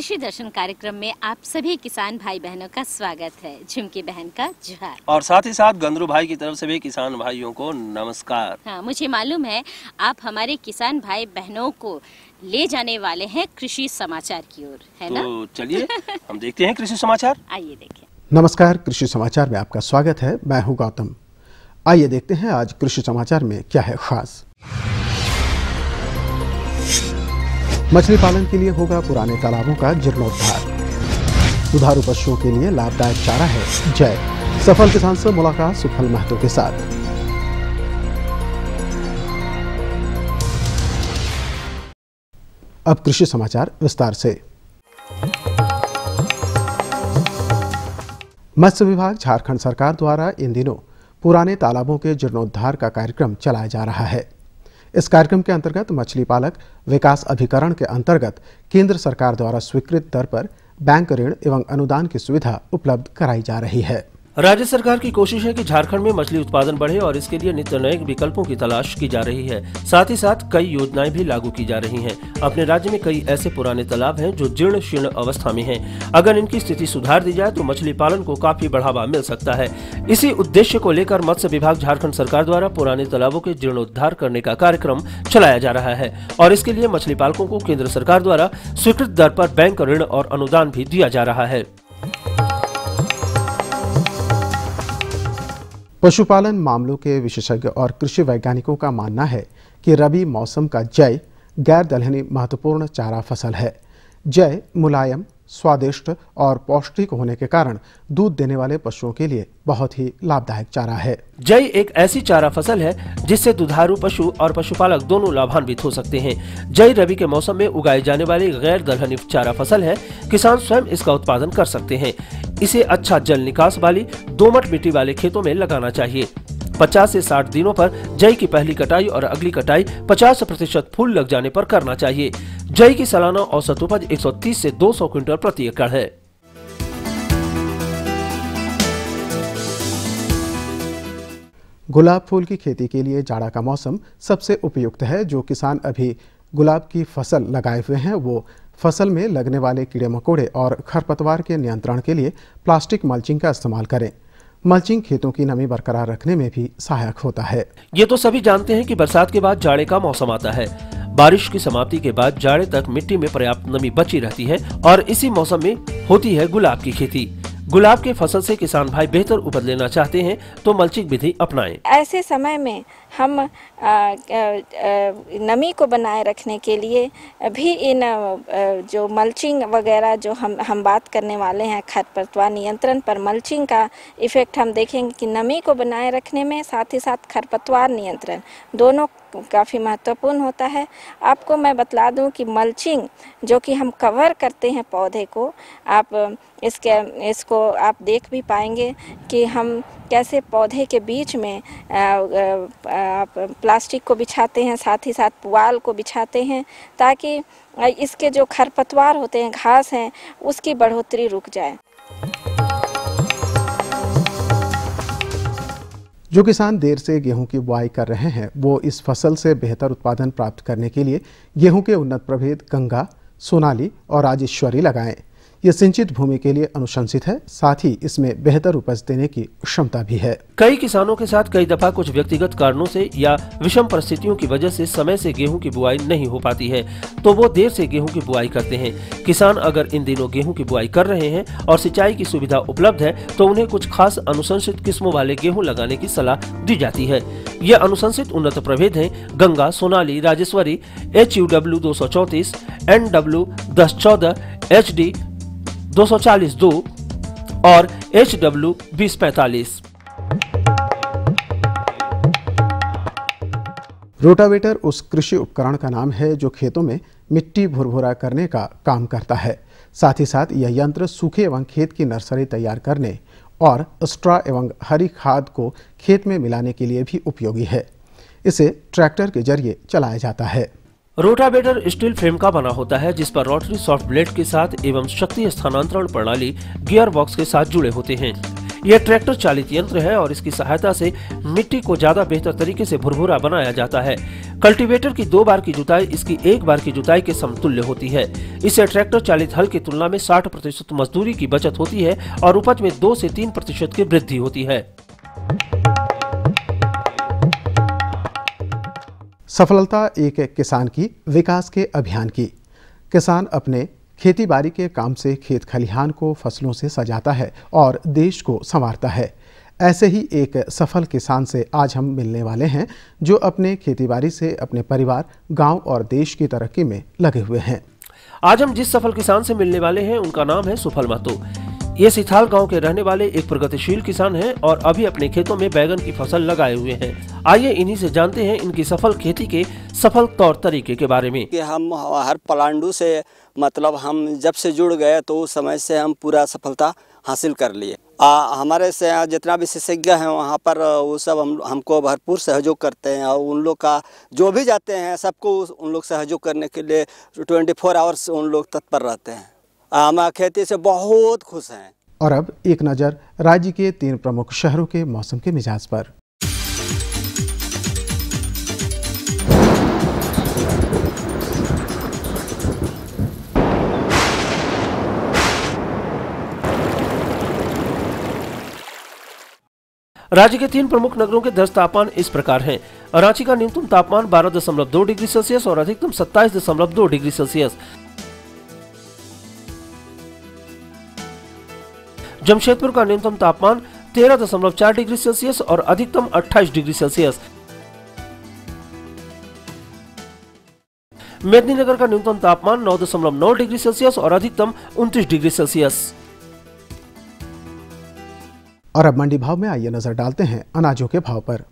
कृषि दर्शन कार्यक्रम में आप सभी किसान भाई बहनों का स्वागत है। झुमकी बहन का जोहार और साथ ही साथ गंदरू भाई की तरफ से भी किसान भाइयों को नमस्कार। हाँ, मुझे मालूम है आप हमारे किसान भाई बहनों को ले जाने वाले हैं कृषि समाचार की ओर, है ना? तो चलिए हम देखते हैं कृषि समाचार। आइए देखें। नमस्कार, कृषि समाचार में आपका स्वागत है। मैं हूं गौतम। आइए देखते हैं आज कृषि समाचार में क्या है खास। मछली पालन के लिए होगा पुराने तालाबों का जीर्णोद्धार। दुधारू पशुओं के लिए लाभदायक चारा है जय। सफल किसान से मुलाकात सुफल महतो के साथ। अब कृषि समाचार विस्तार से। मत्स्य विभाग झारखंड सरकार द्वारा इन दिनों पुराने तालाबों के जीर्णोद्धार का कार्यक्रम चलाया जा रहा है। इस कार्यक्रम के अंतर्गत मछली पालक विकास अभिकरण के अंतर्गत केंद्र सरकार द्वारा स्वीकृत दर पर बैंक ऋण एवं अनुदान की सुविधा उपलब्ध कराई जा रही है। राज्य सरकार की कोशिश है कि झारखंड में मछली उत्पादन बढ़े और इसके लिए नित्य नए विकल्पों की तलाश की जा रही है। साथ ही साथ कई योजनाएं भी लागू की जा रही हैं। अपने राज्य में कई ऐसे पुराने तालाब हैं जो जीर्ण शीर्ण अवस्था में हैं। अगर इनकी स्थिति सुधार दी जाए तो मछली पालन को काफी बढ़ावा मिल सकता है। इसी उद्देश्य को लेकर मत्स्य विभाग झारखंड सरकार द्वारा पुराने तालाबों के जीर्णोद्धार करने का कार्यक्रम चलाया जा रहा है और इसके लिए मछली पालकों को केंद्र सरकार द्वारा स्वीकृत दर पर बैंक ऋण और अनुदान भी दिया जा रहा है। पशुपालन मामलों के विशेषज्ञ और कृषि वैज्ञानिकों का मानना है कि रबी मौसम का जय गैर दलहनी महत्वपूर्ण चारा फसल है। जय मुलायम, स्वादिष्ट और पौष्टिक होने के कारण दूध देने वाले पशुओं के लिए बहुत ही लाभदायक चारा है। जय एक ऐसी चारा फसल है जिससे दुधारू पशु और पशुपालक दोनों लाभान्वित हो सकते हैं। जय रबी के मौसम में उगाई जाने वाली गैर दलहनी चारा फसल है। किसान स्वयं इसका उत्पादन कर सकते हैं। इसे अच्छा जल निकास वाली दोमट मिट्टी वाले खेतों में लगाना चाहिए। 50 से 60 दिनों पर जय की पहली कटाई और अगली कटाई 50% फूल लग जाने पर करना चाहिए। जय की सालाना औसत उपज 130 से 200 क्विंटल प्रति एकड़ है। गुलाब फूल की खेती के लिए जाड़ा का मौसम सबसे उपयुक्त है। जो किसान अभी गुलाब की फसल लगाए हुए हैं वो फसल में लगने वाले कीड़े मकोड़े और खरपतवार के नियंत्रण के लिए प्लास्टिक मल्चिंग का इस्तेमाल करें। मल्चिंग खेतों की नमी बरकरार रखने में भी सहायक होता है। ये तो सभी जानते हैं कि बरसात के बाद जाड़े का मौसम आता है। बारिश की समाप्ति के बाद जाड़े तक मिट्टी में पर्याप्त नमी बची रहती है और इसी मौसम में होती है गुलाब की खेती। गुलाब के फसल से किसान भाई बेहतर उपज लेना चाहते हैं तो मल्चिंग विधि अपनाएं। ऐसे समय में हम नमी को बनाए रखने के लिए भी इन जो मल्चिंग वगैरह जो हम बात करने वाले हैं खरपतवार नियंत्रण पर, मल्चिंग का इफेक्ट हम देखेंगे कि नमी को बनाए रखने में साथ ही साथ खरपतवार नियंत्रण दोनों काफ़ी महत्वपूर्ण होता है। आपको मैं बतला दूं कि मल्चिंग जो कि हम कवर करते हैं पौधे को, आप इसको आप देख भी पाएंगे कि हम कैसे पौधे के बीच में आप प्लास्टिक को बिछाते हैं, साथ ही साथ पुआल को बिछाते हैं ताकि इसके जो खरपतवार होते हैं, घास हैं, उसकी बढ़ोतरी रुक जाए। जो किसान देर से गेहूं की बुआई कर रहे हैं वो इस फसल से बेहतर उत्पादन प्राप्त करने के लिए गेहूं के उन्नत प्रभेद गंगा, सोनाली और राजेश्वरी लगाएं। ये सिंचित भूमि के लिए अनुशंसित है। साथ ही इसमें बेहतर उपज देने की क्षमता भी है। कई किसानों के साथ कई दफा कुछ व्यक्तिगत कारणों से या विषम परिस्थितियों की वजह से समय से गेहूं की बुआई नहीं हो पाती है तो वो देर से गेहूं की बुआई करते हैं। किसान अगर इन दिनों गेहूं की बुआई कर रहे हैं और सिंचाई की सुविधा उपलब्ध है तो उन्हें कुछ खास अनुशंसित किस्मों वाले गेहूं लगाने की सलाह दी जाती है। ये अनुशंसित उन्नत प्रभेद हैं Ganga, Sonali, Rajeshwari, HUW 234, NW 1014, HD 240-2 और HW 2045। रोटावेटर उस कृषि उपकरण का नाम है जो खेतों में मिट्टी भुरभुरा करने का काम करता है। साथ ही साथ यह यंत्र सूखे एवं खेत की नर्सरी तैयार करने और स्ट्रा एवं हरी खाद को खेत में मिलाने के लिए भी उपयोगी है। इसे ट्रैक्टर के जरिए चलाया जाता है। रोटावेटर स्टील फ्रेम का बना होता है जिस पर रोटरी सॉफ्ट ब्लेड के साथ एवं शक्ति स्थानांतरण प्रणाली गियर बॉक्स के साथ जुड़े होते हैं। यह ट्रैक्टर चालित यंत्र है और इसकी सहायता से मिट्टी को ज्यादा बेहतर तरीके से भुरभुरा बनाया जाता है। कल्टीवेटर की 2 बार की जुताई इसकी 1 बार की जुताई के समतुल्य होती है। इससे ट्रैक्टर चालित हल की तुलना में 60% मजदूरी की बचत होती है और उपज में 2 से 3% की वृद्धि होती है। सफलता एक किसान की विकास के अभियान की। किसान अपने खेती बाड़ी के काम से खेत खलिहान को फसलों से सजाता है और देश को संवारता है। ऐसे ही एक सफल किसान से आज हम मिलने वाले हैं जो अपने खेतीबाड़ी से अपने परिवार, गांव और देश की तरक्की में लगे हुए हैं। आज हम जिस सफल किसान से मिलने वाले हैं उनका नाम है सुफल महतो। ये सिथाल गांव के रहने वाले एक प्रगतिशील किसान हैं और अभी अपने खेतों में बैगन की फसल लगाए हुए हैं। आइए इन्हीं से जानते हैं इनकी सफल खेती के सफल तौर तरीके के बारे में। कि हम हर पलांडू से मतलब हम जब से जुड़ गए तो उस समय से हम पूरा सफलता हासिल कर लिए। हमारे से जितना विशेषज्ञ हैं वहाँ पर वो सब हमको भरपूर सहयोग करते हैं और उन लोग का जो भी जाते हैं सबको उन लोग सहयोग करने के लिए 24 आवर्स उन लोग तत्पर रहते हैं। हम खेती से बहुत खुश हैं। और अब एक नज़र राज्य के 3 प्रमुख शहरों के मौसम के मिजाज पर। राज्य के 3 प्रमुख नगरों के 10 तापमान इस प्रकार हैं। रांची का न्यूनतम तापमान 12.2 डिग्री सेल्सियस और अधिकतम 27.2 डिग्री सेल्सियस। जमशेदपुर का न्यूनतम तापमान 13.4 डिग्री सेल्सियस और अधिकतम 28 डिग्री सेल्सियस। मेदिनीनगर का न्यूनतम तापमान 9.9 डिग्री सेल्सियस और अधिकतम 29 डिग्री सेल्सियस। और अब मंडी भाव में आइए नजर डालते हैं अनाजों के भाव पर।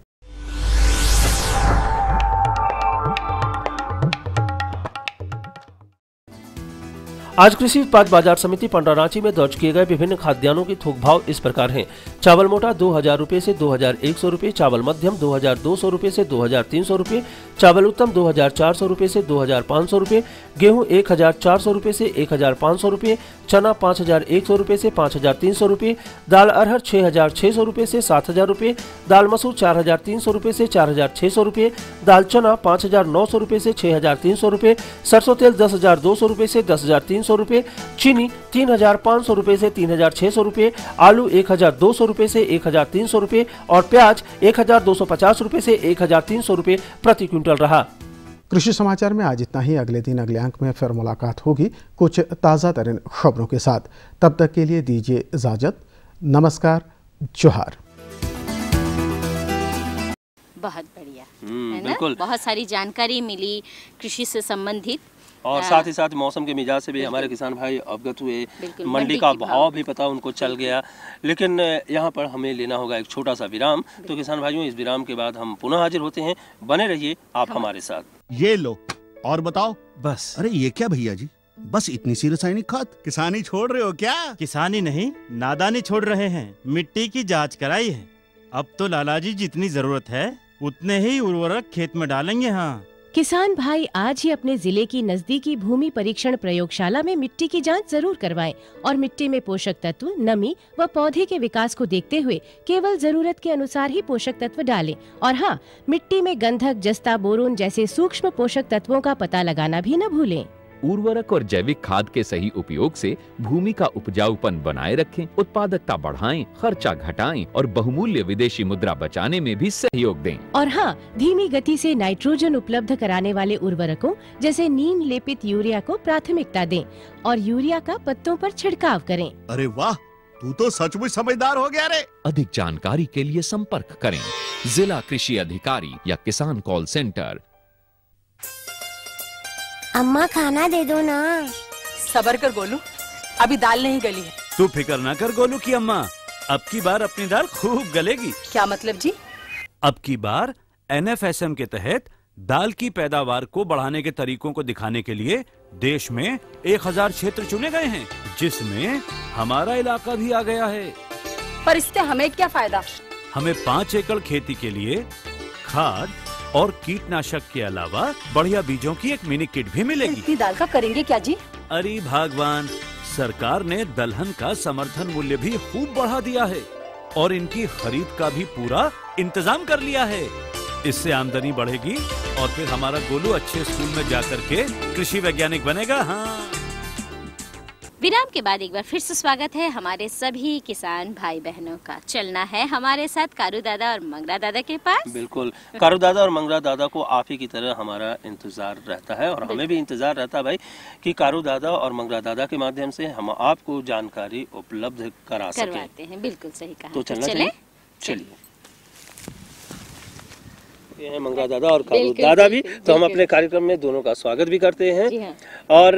आज कृषि उत्पाद बाजार समिति पंडा रांची में दर्ज किए गए विभिन्न खाद्यान्नों के थोक भाव इस प्रकार हैं। चावल मोटा 2000 रुपए से 2100 रुपए, चावल मध्यम 2200 रुपए से 2300 रुपए, चावल उत्तम 2400 रुपए से 2500 रुपए, गेहूं 1400 रुपए से 1500 रुपए, चना 5100 रुपए से 5300 रुपए, दाल अरहर 6600 रुपए से 7000 रुपए, दाल मसूर 4300 रुपए से 4600 रुपए, दाल चना 5900 रुपए से 6300 रुपए, सरसों तेल 10200 रुपए से 10300 रुपए, चीनी 3500 रुपए से 3600 रुपए, आलू 1200 रुपए से 1300 रुपए और प्याज 1250 रुपए से 1300 रुपए प्रति क्विंटल रहा। कृषि समाचार में आज इतना ही। अगले दिन अगले अंक में फिर मुलाकात होगी कुछ ताज़ा तरीन खबरों के साथ। तब तक के लिए दीजिए इजाजत। नमस्कार, जोहार। बहुत बढ़िया है ना, बहुत सारी जानकारी मिली कृषि से संबंधित और साथ ही साथ मौसम के मिजाज से भी हमारे किसान भाई अवगत हुए, मंडी का भाव भी पता उनको चल गया। लेकिन यहाँ पर हमें लेना होगा एक छोटा सा विराम। तो किसान भाइयों, इस विराम के बाद हम पुनः हाजिर होते हैं। बने रहिए आप हमारे साथ। ये लो और बताओ। बस। अरे ये क्या भैया जी, बस इतनी सी रासायनिक खाद? किसानी छोड़ रहे हो क्या? किसानी नहीं, नादानी छोड़ रहे हैं। मिट्टी की जांच कराई है। अब तो लाला जी जितनी जरूरत है उतने ही उर्वरक खेत में डालेंगे। हाँ, किसान भाई आज ही अपने जिले की नजदीकी भूमि परीक्षण प्रयोगशाला में मिट्टी की जांच जरूर करवाएं और मिट्टी में पोषक तत्व, नमी व पौधे के विकास को देखते हुए केवल जरूरत के अनुसार ही पोषक तत्व डालें। और हाँ, मिट्टी में गंधक, जस्ता, बोरोन जैसे सूक्ष्म पोषक तत्वों का पता लगाना भी न भूलें। उर्वरक और जैविक खाद के सही उपयोग से भूमि का उपजाऊपन बनाए रखें, उत्पादकता बढ़ाएं, खर्चा घटाएं और बहुमूल्य विदेशी मुद्रा बचाने में भी सहयोग दें। और हाँ, धीमी गति से नाइट्रोजन उपलब्ध कराने वाले उर्वरकों जैसे नीम लेपित यूरिया को प्राथमिकता दें और यूरिया का पत्तों पर छिड़काव करें। अरे वाह, तू तो सचमुच समझदार हो गया रे। अधिक जानकारी के लिए संपर्क करें जिला कृषि अधिकारी या किसान कॉल सेंटर। अम्मा खाना दे दो ना। सबर कर गोलू, अभी दाल नहीं गली है। तू फिक्र ना कर गोलू की अम्मा, अब की बार अपनी दाल खूब गलेगी। क्या मतलब जी? अब की बार NFSM के तहत दाल की पैदावार को बढ़ाने के तरीकों को दिखाने के लिए देश में 1000 क्षेत्र चुने गए हैं, जिसमें हमारा इलाका भी आ गया है। पर इससे हमें क्या फायदा? हमें 5 एकड़ खेती के लिए खाद और कीटनाशक के अलावा बढ़िया बीजों की एक मिनी किट भी मिलेगी। इतनी दाल का करेंगे क्या जी? अरे भगवान, सरकार ने दलहन का समर्थन मूल्य भी खूब बढ़ा दिया है। और इनकी खरीद का भी पूरा इंतजाम कर लिया है। इससे आमदनी बढ़ेगी और फिर हमारा गोलू अच्छे स्कूल में जाकर के कृषि वैज्ञानिक बनेगा। हाँ। विराम के बाद एक बार फिर से स्वागत है हमारे सभी किसान भाई बहनों का। चलना है हमारे साथ कारू दादा और मंगरा दादा के पास। बिल्कुल, कारू दादा और मंगरा दादा को आप ही की तरह हमारा इंतजार रहता है और हमें भी इंतजार रहता है भाई कि कारू दादा और मंगरा दादा के माध्यम से हम आपको जानकारी उपलब्ध करवाते हैं। बिल्कुल सही कहा। तो चलना चाहिए। चलिए, ये है मंगरा दादा और कारू दादा भी, तो हम अपने कार्यक्रम में दोनों का स्वागत भी करते हैं। हाँ। और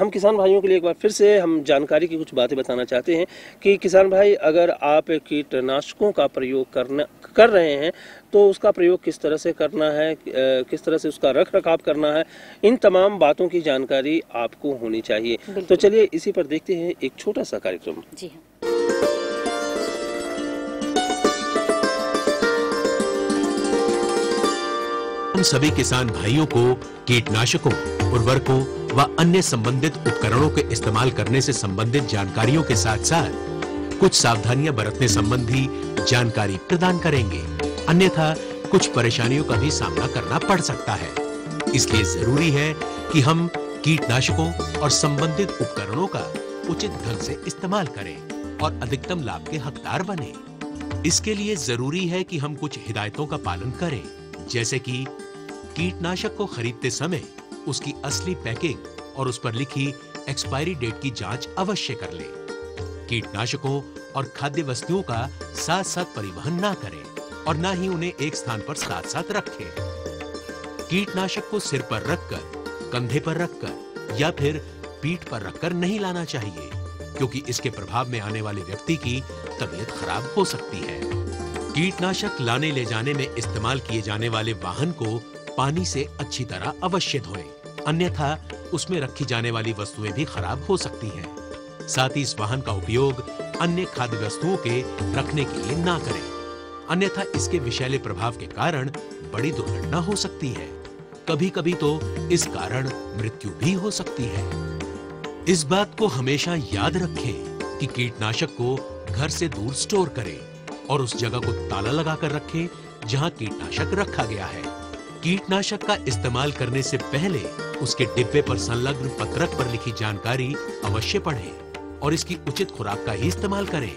हम किसान भाइयों के लिए एक बार फिर से हम जानकारी की कुछ बातें बताना चाहते हैं कि किसान भाई, अगर आप कीटनाशकों का प्रयोग कर रहे हैं तो उसका प्रयोग किस तरह से करना है, किस तरह से उसका रख रखाव करना है, इन तमाम बातों की जानकारी आपको होनी चाहिए। तो चलिए इसी पर देखते हैं एक छोटा सा कार्यक्रम। जी हाँ। हम सभी किसान भाइयों को कीटनाशकों, उर्वरकों व अन्य संबंधित उपकरणों के इस्तेमाल करने से संबंधित जानकारियों के साथ साथ कुछ सावधानियां बरतने संबंधी जानकारी प्रदान करेंगे, अन्यथा कुछ परेशानियों का भी सामना करना पड़ सकता है। इसलिए जरूरी है कि हम कीटनाशकों और संबंधित उपकरणों का उचित ढंग से इस्तेमाल करें और अधिकतम लाभ के हकदार बने। इसके लिए जरूरी है कि हम कुछ हिदायतों का पालन करें, जैसे कि कीटनाशक को खरीदते समय उसकी असली पैकिंग और उस पर लिखी एक्सपायरी डेट की जांच अवश्य कर लें। कीटनाशकों और खाद्य वस्तुओं का साथ साथ परिवहन ना करें और ना ही उन्हें एक स्थान पर साथ साथ रखें। कीटनाशक को सिर पर रखकर, कंधे पर रखकर या फिर पीठ पर रखकर नहीं लाना चाहिए, क्योंकि इसके प्रभाव में आने वाले व्यक्ति की तबीयत खराब हो सकती है। कीटनाशक लाने ले जाने में इस्तेमाल किए जाने वाले वाहन को पानी से अच्छी तरह अवश्य धोएं, अन्यथा उसमें रखी जाने वाली वस्तुएं भी खराब हो सकती हैं। साथ ही इस वाहन का उपयोग अन्य खाद्य वस्तुओं के रखने के लिए ना करें, अन्यथा इसके विषैले प्रभाव के कारण बड़ी दुर्घटना हो सकती है। कभी कभी तो इस कारण मृत्यु भी हो सकती है। इस बात को हमेशा याद रखें कि कीटनाशक को घर से दूर स्टोर करें और उस जगह को ताला लगाकर रखें जहां कीटनाशक रखा गया है। कीटनाशक का इस्तेमाल करने से पहले उसके डिब्बे पर संलग्न पत्रक पर लिखी जानकारी अवश्य पढ़ें और इसकी उचित खुराक का ही इस्तेमाल करें।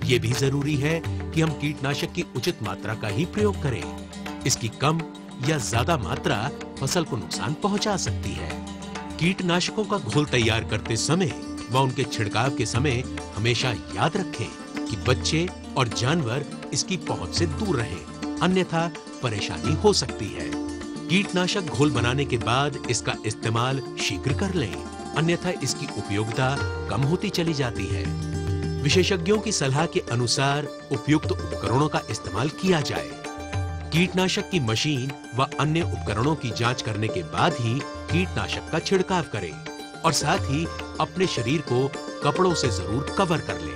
यह भी जरूरी है कि हम कीटनाशक की उचित मात्रा का ही प्रयोग करें। इसकी कम या ज्यादा मात्रा फसल को नुकसान पहुंचा सकती है। कीटनाशकों का घोल तैयार करते समय व उनके छिड़काव के समय हमेशा याद रखें कि बच्चे और जानवर इसकी पहुंच से दूर रहें, अन्यथा परेशानी हो सकती है। कीटनाशक घोल बनाने के बाद इसका इस्तेमाल शीघ्र कर लें, अन्यथा इसकी उपयोगिता कम होती चली जाती है। विशेषज्ञों की सलाह के अनुसार उपयुक्त उपकरणों का इस्तेमाल किया जाए। कीटनाशक की मशीन व अन्य उपकरणों की जांच करने के बाद ही कीटनाशक का छिड़काव करें और साथ ही अपने शरीर को कपड़ों से जरूर कवर कर लें।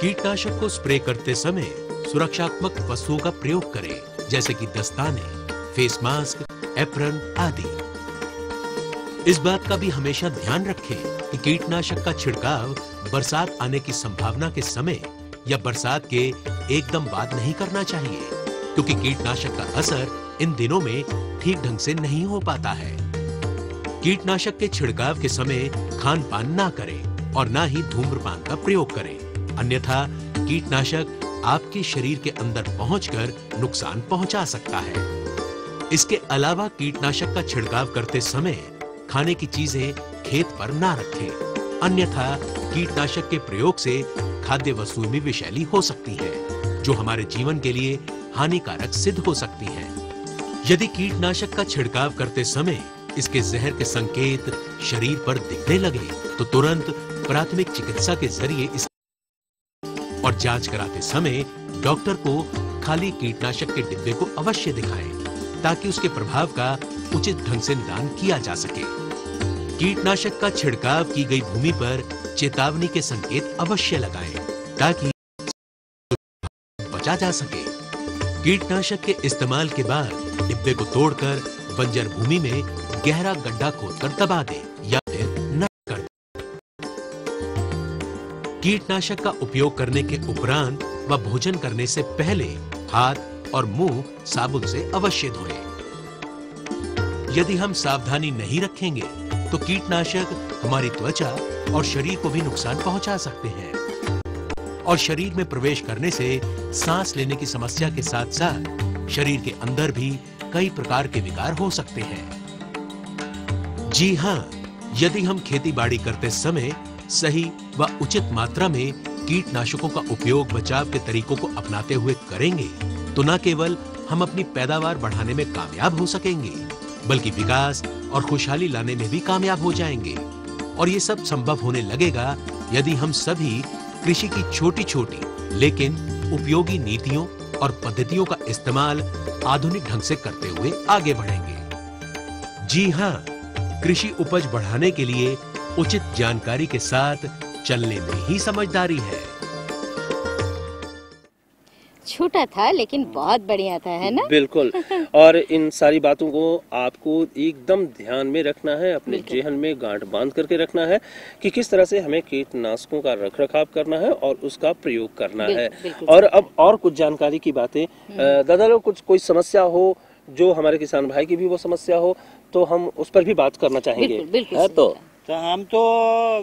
कीटनाशक को स्प्रे करते समय सुरक्षात्मक वस्तुओं का प्रयोग करें, जैसे कि दस्ताने, फेस मास्क, एप्रन आदि। इस बात का भी हमेशा ध्यान रखें कि कीटनाशक का छिड़काव बरसात आने की संभावना के समय या बरसात के एकदम बाद नहीं करना चाहिए, क्योंकि कीटनाशक का असर इन दिनों में ठीक ढंग से नहीं हो पाता है। कीटनाशक के छिड़काव के समय खान पान ना करें और ना ही धूम्रपान का प्रयोग करें, अन्यथा कीटनाशक आपके शरीर के अंदर पहुंचकर नुकसान पहुंचा सकता है। इसके अलावा कीटनाशक का छिड़काव करते समय खाने की चीजें खेत पर ना रखें, अन्यथा कीटनाशक के प्रयोग से खाद्य वस्तुएं भी विषैली हो सकती हैं, जो हमारे जीवन के लिए हानिकारक सिद्ध हो सकती हैं। यदि कीटनाशक का छिड़काव करते समय इसके जहर के संकेत शरीर पर दिखने लगे तो तुरंत प्राथमिक चिकित्सा के जरिए इस और जांच कराते समय डॉक्टर को खाली कीटनाशक के डिब्बे को अवश्य दिखाएं, ताकि उसके प्रभाव का उचित ढंग से निदान किया जा सके। कीटनाशक का छिड़काव की गई भूमि पर चेतावनी के संकेत अवश्य लगाएं, ताकि बचा जा सके। कीटनाशक के इस्तेमाल के बाद डिब्बे को तोड़कर बंजर भूमि में गहरा गड्ढा खोदकर दबा दें या फिर न कर। कीटनाशक का उपयोग करने के उपरांत व भोजन करने से पहले हाथ और मुंह साबुन से अवश्य धोएं। यदि हम सावधानी नहीं रखेंगे तो कीटनाशक हमारी त्वचा और शरीर को भी नुकसान पहुंचा सकते हैं और शरीर में प्रवेश करने से सांस लेने की समस्या के साथ साथ शरीर के अंदर भी कई प्रकार के विकार हो सकते हैं। जी हाँ, यदि हम खेती बाड़ी करते समय सही व उचित मात्रा में कीटनाशकों का उपयोग बचाव के तरीकों को अपनाते हुए करेंगे तो न केवल हम अपनी पैदावार बढ़ाने में कामयाब हो सकेंगे बल्कि विकास और खुशहाली लाने में भी कामयाब हो जाएंगे। और ये सब संभव होने लगेगा यदि हम सभी कृषि की छोटी छोटी लेकिन उपयोगी नीतियों और पद्धतियों का इस्तेमाल आधुनिक ढंग से करते हुए आगे बढ़ेंगे। जी हाँ, कृषि उपज बढ़ाने के लिए उचित जानकारी के साथ चलने में ही समझदारी है। छोटा था लेकिन बहुत बढ़िया था, है ना? बिल्कुल। और इन सारी बातों को आपको एकदम ध्यान में रखना है, अपने जेहन में गांठ बांध करके रखना है कि किस तरह से हमें कीटनाशकों का रखरखाव करना है और उसका प्रयोग करना है। और अब और कुछ जानकारी की बातें, दादा लोग कुछ कोई समस्या हो जो हमारे किसान भाई की भी वो समस्या हो तो हम उस पर भी बात करना चाहेंगे। तो हम तो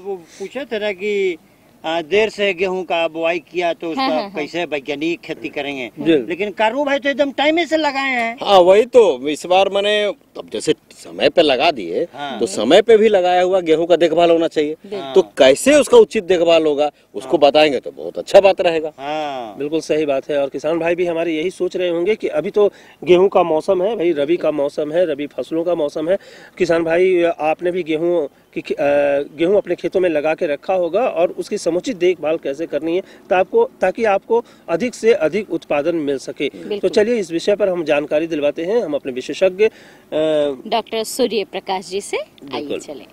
पूछे थे ना कि देर से गेहूं का बुआई किया तो उसका कैसे वैज्ञानिक खेती करेंगे, लेकिन कारू भाई तो एकदम टाइम से लगाए हैं। हाँ वही तो इस बार मैंने अब जैसे समय पे लगा दिए तो समय पे भी लगाया हुआ गेहूं का देखभाल होना चाहिए। तो कैसे उसका उचित देखभाल होगा उसको बताएंगे तो बहुत अच्छा बात रहेगा। बिल्कुल सही बात है। और किसान भाई भी हमारे यही सोच रहे होंगे कि अभी तो गेहूं का मौसम है भाई, रबी का मौसम है, रबी फसलों का मौसम है। किसान भाई आपने भी गेहूं अपने खेतों में लगा के रखा होगा और उसकी समुचित देखभाल कैसे करनी है ताकि आपको अधिक से अधिक उत्पादन मिल सके। तो चलिए इस विषय पर हम जानकारी दिलवाते हैं हम अपने विशेषज्ञ डॉक्टर सूर्य प्रकाश जी से। आइए चलें।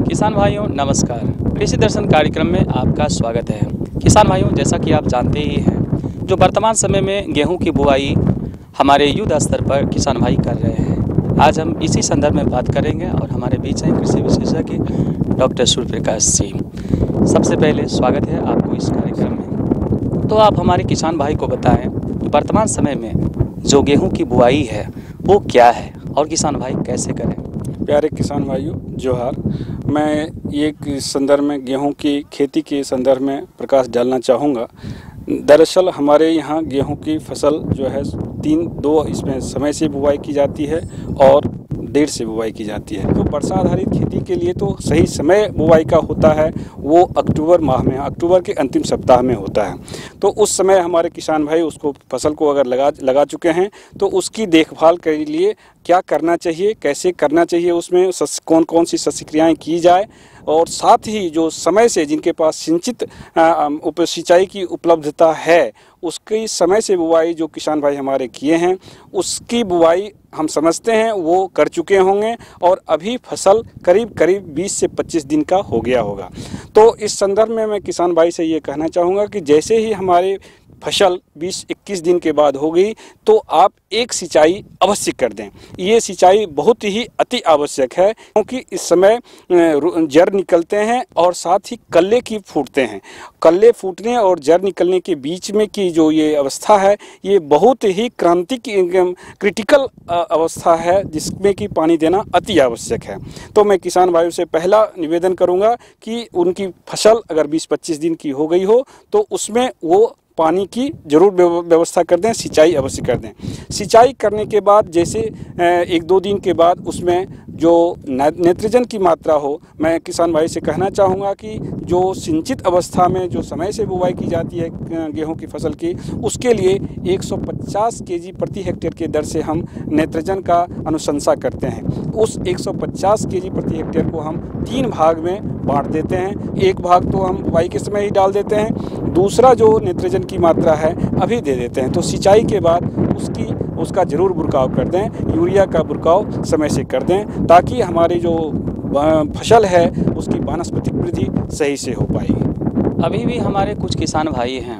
किसान भाइयों नमस्कार, कृषि दर्शन कार्यक्रम में आपका स्वागत है। किसान भाइयों, जैसा कि आप जानते ही हैं, जो वर्तमान समय में गेहूं की बुआई हमारे युद्ध स्तर पर किसान भाई कर रहे हैं। आज हम इसी संदर्भ में बात करेंगे और हमारे बीच हैं कृषि विशेषज्ञ डॉक्टर सूर्य प्रकाश जी। सबसे पहले स्वागत है आपको इस कार्यक्रम में। तो आप हमारे किसान भाई को बताएं वर्तमान समय में जो गेहूँ की बुआई है वो क्या है और किसान भाई कैसे करें। प्यारे किसान भाइयों जोहार, मैं एक संदर्भ में गेहूं की खेती के संदर्भ में प्रकाश डालना चाहूँगा। दरअसल हमारे यहाँ गेहूं की फसल जो है दो इसमें समय से बुआई की जाती है और देर से बुआई की जाती है। तो वर्षा आधारित खेती के लिए तो सही समय बुआई का होता है वो अक्टूबर माह में, अक्टूबर के अंतिम सप्ताह में होता है। तो उस समय हमारे किसान भाई उसको फसल को अगर लगा चुके हैं तो उसकी देखभाल के लिए क्या करना चाहिए, कैसे करना चाहिए, उसमें कौन कौन सी सस्य क्रियाएँ की जाए और साथ ही जो समय से जिनके पास सिंचित सिंचाई की उपलब्धता है उसकी समय से बुआई जो किसान भाई हमारे किए हैं उसकी बुआई हम समझते हैं वो कर चुके होंगे और अभी फसल करीब 20 से 25 दिन का हो गया होगा। तो इस संदर्भ में मैं किसान भाई से ये कहना चाहूँगा कि जैसे ही हमारे फसल 20-21 दिन के बाद हो गई तो आप एक सिंचाई अवश्य कर दें। ये सिंचाई बहुत ही अति आवश्यक है क्योंकि इस समय जड़ निकलते हैं और साथ ही कल्ले की फूटते हैं। कल्ले फूटने और जड़ निकलने के बीच में की जो ये अवस्था है ये बहुत ही क्रिटिकल अवस्था है जिसमें कि पानी देना अति आवश्यक है। तो मैं किसान भाइयों से पहला निवेदन करूँगा कि उनकी फसल अगर 20-25 दिन की हो गई हो तो उसमें वो पानी की जरूर व्यवस्था कर दें, सिंचाई अवश्य कर दें। सिंचाई करने के बाद जैसे 1-2 दिन के बाद उसमें जो नाइट्रोजन की मात्रा हो, मैं किसान भाई से कहना चाहूँगा कि जो सिंचित अवस्था में जो समय से बुवाई की जाती है गेहूं की फसल की उसके लिए 150 केजी प्रति हेक्टेयर के दर से हम नाइट्रोजन का अनुशंसा करते हैं। उस 150 केजी प्रति हेक्टेयर को हम 3 भाग में बांट देते हैं। एक भाग तो हम बुवाई के समय ही डाल देते हैं, दूसरा जो नाइट्रोजन की मात्रा है अभी दे देते हैं। तो सिंचाई के बाद उसका जरूर बुरकाव कर दें, यूरिया का बुरकाव समय से कर दें ताकि हमारी जो फसल है उसकी वानस्पतिक वृद्धि सही से हो पाएगी। अभी भी हमारे कुछ किसान भाई हैं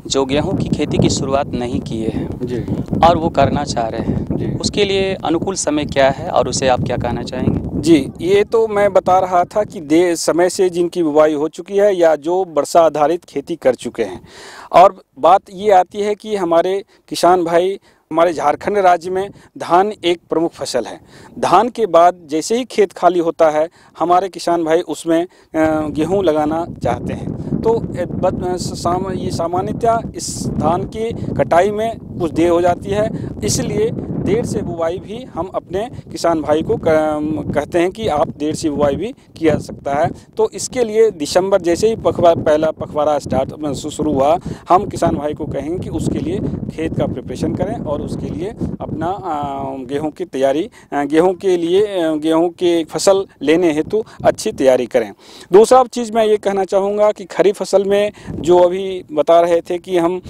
जो गेहूं की खेती की शुरुआत नहीं किए हैं और वो करना चाह रहे हैं, उसके लिए अनुकूल समय क्या है और उसे आप क्या कहना चाहेंगे? जी, ये तो मैं बता रहा था कि समय से जिनकी बुवाई हो चुकी है या जो वर्षा आधारित खेती कर चुके हैं। और बात ये आती है कि हमारे किसान भाई, हमारे झारखंड राज्य में धान एक प्रमुख फसल है। धान के बाद जैसे ही खेत खाली होता है हमारे किसान भाई उसमें गेहूं लगाना चाहते हैं। तो ये सामान्यतः इस धान की कटाई में कुछ देर हो जाती है, इसलिए देर से बुवाई भी हम अपने किसान भाई को कहते हैं कि आप देर से बुवाई भी किया सकता है। तो इसके लिए दिसंबर जैसे ही पहला पखवाड़ा शुरू हुआ, हम किसान भाई को कहेंगे कि उसके लिए खेत का प्रिपरेशन करें और उसके लिए अपना गेहूं की तैयारी, गेहूं की फसल लेने हेतु अच्छी तैयारी करें। दूसरा चीज़ मैं ये कहना चाहूँगा कि खरीफ फसल में जो अभी बता रहे थे कि हम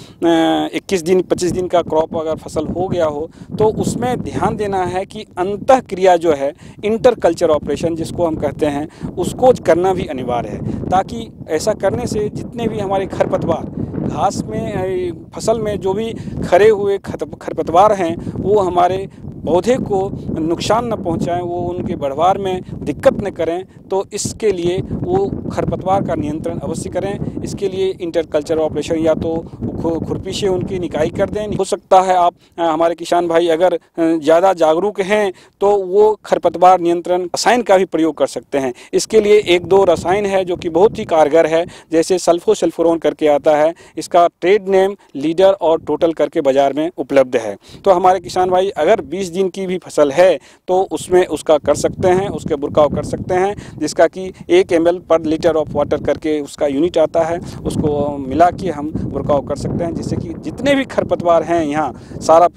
21 दिन 25 दिन का क्रॉप अगर फसल हो गया हो तो उसमें ध्यान देना है कि अंतः क्रिया जो है, इंटर कल्चर ऑपरेशन जिसको हम कहते हैं, उसको करना भी अनिवार्य है, ताकि ऐसा करने से जितने भी हमारे खरपतवार घास में फसल में जो भी खड़े हुए खरपतवार हैं वो हमारे पौधे को नुकसान न पहुंचाएं, वो उनके बढ़वार में दिक्कत न करें। तो इसके लिए वो खरपतवार का नियंत्रण अवश्य करें। इसके लिए इंटर कल्चर ऑपरेशन या तो खुरपी से उनकी निकाई कर दें। हो सकता है आप हमारे किसान भाई अगर ज़्यादा जागरूक हैं तो वो खरपतवार नियंत्रण रसायन का भी प्रयोग कर सकते हैं। इसके लिए 1-2 रसायन है जो कि बहुत ही कारगर है, जैसे सल्फोसल्फुरोन करके आता है, इसका ट्रेड नेम लीडर और टोटल करके बाज़ार में उपलब्ध है। तो हमारे किसान भाई अगर 20 दिन की भी फसल है तो उसमें उसका कर सकते हैं, उसके बुरकाव कर सकते हैं, जिसका कि 1 ml पर लीटर ऑफ वाटर करके उसका यूनिट आता है, उसको मिला के हम बुरकाव कर सकते हैं, जिससे कि जितने भी खरपतवार हैं यहाँ सारे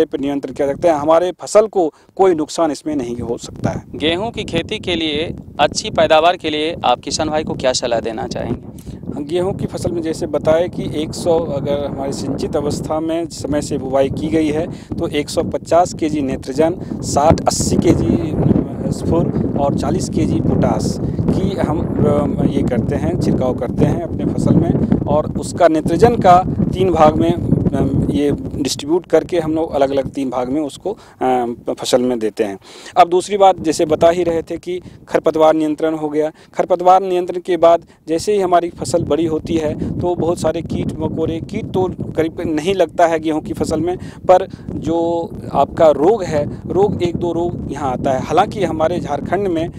पर नियंत्रण किया सकते हैं। हमारे फसल को कोई नुकसान इसमें नहीं हो सकता है। गेहूं की खेती के लिए, अच्छी पैदावार के लिए आप किसान भाई को क्या सलाह देना चाहेंगे? गेहूं की फसल में जैसे बताया कि 100 अगर हमारी सिंचित अवस्था में समय से बुवाई की गई है तो 150 केजी नेत्रजन, 60-80 केजी स्फुर और 40 केजी पोटास की हम ये करते हैं, छिड़काव करते हैं अपने फसल में। और उसका नेत्रजन का 3 भाग में ये डिस्ट्रीब्यूट करके हम लोग अलग अलग 3 भाग में उसको फसल में देते हैं। अब दूसरी बात, जैसे बता ही रहे थे कि खरपतवार नियंत्रण हो गया। खरपतवार नियंत्रण के बाद जैसे ही हमारी फसल बड़ी होती है तो बहुत सारे कीट तो करीब नहीं लगता है गेहूं की फसल में, पर जो आपका रोग है, 1-2 रोग यहाँ आता है। हालांकि हमारे झारखंड में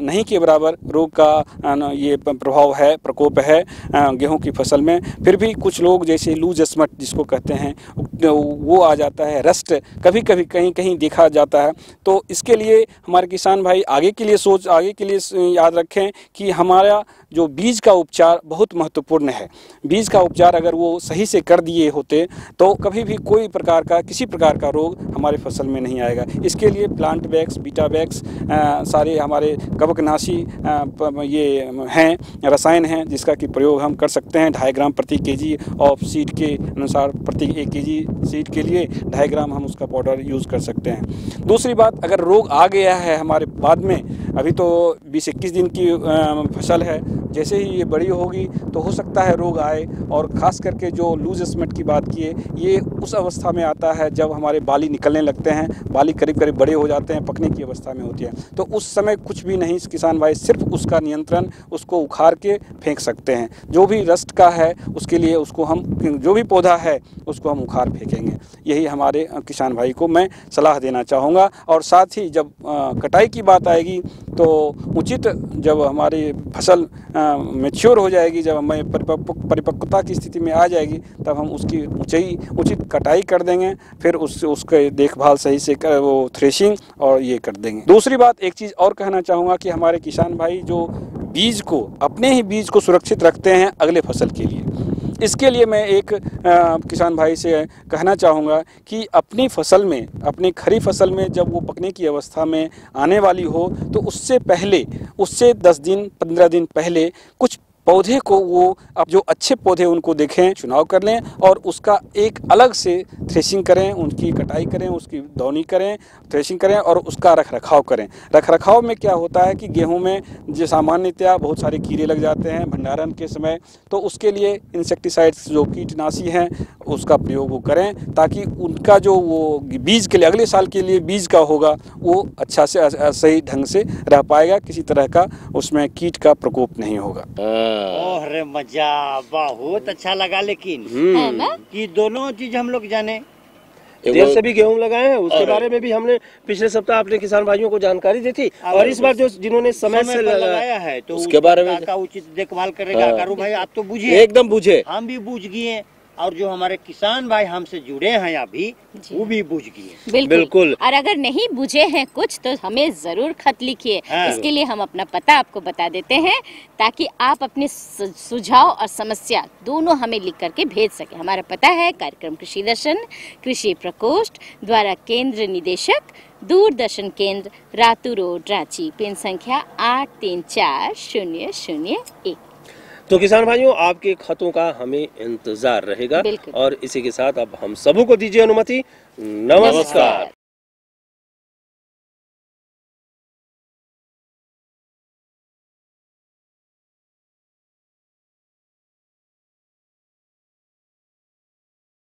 नहीं के बराबर रोग का ये प्रभाव है, प्रकोप है गेहूं की फसल में, फिर भी कुछ लोग जैसे लूज स्मट जिसको कहते हैं वो आ जाता है, रस्ट कभी कभी कहीं देखा जाता है। तो इसके लिए हमारे किसान भाई आगे के लिए याद रखें कि हमारा जो बीज का उपचार बहुत महत्वपूर्ण है। बीज का उपचार अगर वो सही से कर दिए होते तो कभी भी किसी प्रकार का रोग हमारे फसल में नहीं आएगा। इसके लिए प्लांट बैक्स, बीटा बैक्स, सारे हमारे कवकनाशी ये हैं, रसायन हैं, जिसका कि प्रयोग हम कर सकते हैं। 2.5 ग्राम प्रति केजी ऑफ सीड के अनुसार प्रति 1 केजी सीड के लिए 2.5 ग्राम हम उसका पाउडर यूज़ कर सकते हैं। दूसरी बात, अगर रोग आ गया है हमारे बाद में, अभी तो 20-21 दिन की फसल है, जैसे ही ये बड़ी होगी तो हो सकता है रोग आए। और ख़ास करके जो लूज स्मेट की बात की है, ये उस अवस्था में आता है जब हमारे बाली निकलने लगते हैं, बाली करीब करीब बड़े हो जाते हैं, पकने की अवस्था में होती है। तो उस समय कुछ भी नहीं, किसान भाई सिर्फ उसका नियंत्रण, उसको उखाड़ के फेंक सकते हैं। जो भी रस्ट का है उसके लिए उसको हम, जो भी पौधा है उसको हम उखाड़ फेंकेंगे। यही हमारे किसान भाई को मैं सलाह देना चाहूँगा। और साथ ही जब कटाई की बात आएगी तो उचित, जब हमारी फसल मैच्योर हो जाएगी, जब हमें परिपक्वता की स्थिति में आ जाएगी, तब हम उसकी उचित कटाई कर देंगे, फिर उसके देखभाल सही से वो थ्रेशिंग और ये कर देंगे। दूसरी बात, एक चीज़ और कहना चाहूँगा कि हमारे किसान भाई जो अपने ही बीज को सुरक्षित रखते हैं अगले फसल के लिए, इसके लिए मैं एक किसान भाई से कहना चाहूँगा कि अपनी फसल में, अपनी खरीफ फसल में जब वो पकने की अवस्था में आने वाली हो तो उससे 10 दिन 15 दिन पहले कुछ पौधे को वो अब जो अच्छे पौधे उनको देखें, चुनाव कर लें और उसका एक अलग से थ्रेशिंग करें, उनकी कटाई करें, उसकी दौनी करें, थ्रेशिंग करें और उसका रख रखाव करें। रख रखाव में क्या होता है कि गेहूं में जो सामान्यतया बहुत सारे कीड़े लग जाते हैं भंडारण के समय, तो उसके लिए इंसेक्टिसाइड्स जो कीटनाशी हैं उसका प्रयोग वो करें, ताकि उनका जो वो बीज के लिए अगले साल के लिए बीज का होगा वो अच्छा से सही ढंग से रह पाएगा, किसी तरह का उसमें कीट का प्रकोप नहीं होगा। अरे मजा, बहुत अच्छा लगा। लेकिन कि दोनों चीज हम लोग जाने, देर से भी गेहूं लगाए हैं, उसके बारे में भी हमने पिछले सप्ताह अपने किसान भाइयों को जानकारी दी थी, और इस बार जो जिन्होंने समय से लगाया है तो उसके बारे में का उचित देखभाल करेगा। कारू भाई आप तो बुझे, एकदम बुझे, हम भी बुझ गए और जो हमारे किसान भाई हमसे जुड़े हैं अभी वो भी बुझ गए। बिल्कुल। और अगर नहीं बुझे हैं कुछ तो हमें जरूर खत लिखिए। इसके लिए हम अपना पता आपको बता देते हैं ताकि आप अपने सुझाव और समस्या दोनों हमें लिख करके भेज सके। हमारा पता है कार्यक्रम कृषि दर्शन, कृषि प्रकोष्ठ द्वारा केंद्र निदेशक, दूरदर्शन केंद्र, रातू रोड, रांची, पिन संख्या 834001। तो किसान भाइयों, आपके खतों का हमें इंतजार रहेगा और इसी के साथ अब हम सबों को दीजिए अनुमति। नमस्कार।